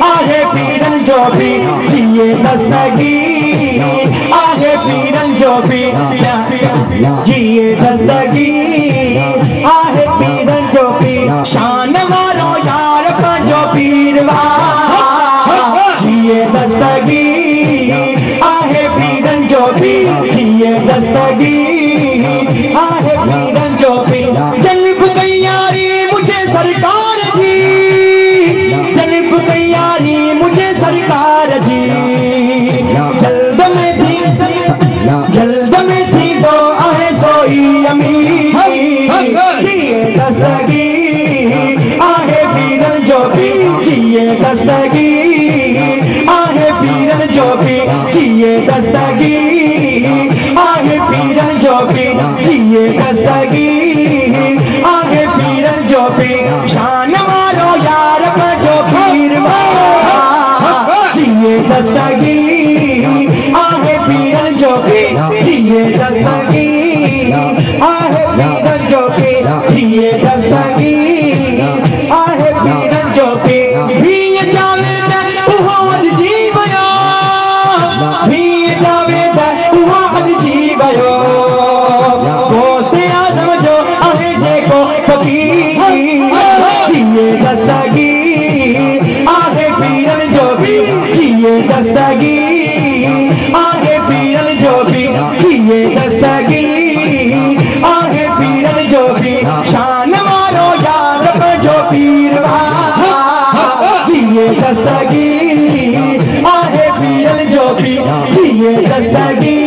आहे पीरन जो भी जिए दस्तगी, आहे पीरन जो भी जिए दस्तगी, आहे पीरन जो भी शान वारो यार पंजो पीरवा जिए दस्तगी, आहे पीरन जो भी जिए दस्तगी, आहे पीरन जो भी जल्ब तैयारी मुझे सरकार जी, जल्ब तैयारी मुझे सरकार जी, जल्द में थी दो आहे सोई अमीर जिए दस्तगी, आहे पीरन जो भी जिए दस्तगी, आहे पीरन जो भी जिए दस्तगी, आहे पीरन जो भी जिए दस्तगी, आहे पीरन जो भी शान वालो यार जो पीरवा जिए दस्तगी, आहे पीरन जो भी जिए दस्तगी, आहे पीरन जो भी जिए दस्तगी, आहे पीरन जो भी जावे उहो अज जी वयो, जावे उहो अज जी वयो, गोसे आदम जो आहे जेको फकीर जिए दस्तगी, आहे पीरन जो भी जिए दस्तगी, आहे पीरन जो भी जिए दस्तगी, आहे पीरन जो भी शान वारो यार जो पीरवा जिए दस्तगी, आहे पीरन जो भी जिए दस्तगी,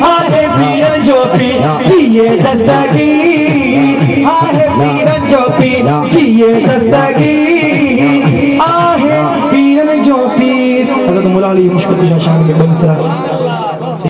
आहे पीरन जो भी जिए दस्तगी, आहे पीरन जो भी जिए दस्तगी, आहे पीरन जो भी। हज़रत मौला अली मुश्किल शान के बंद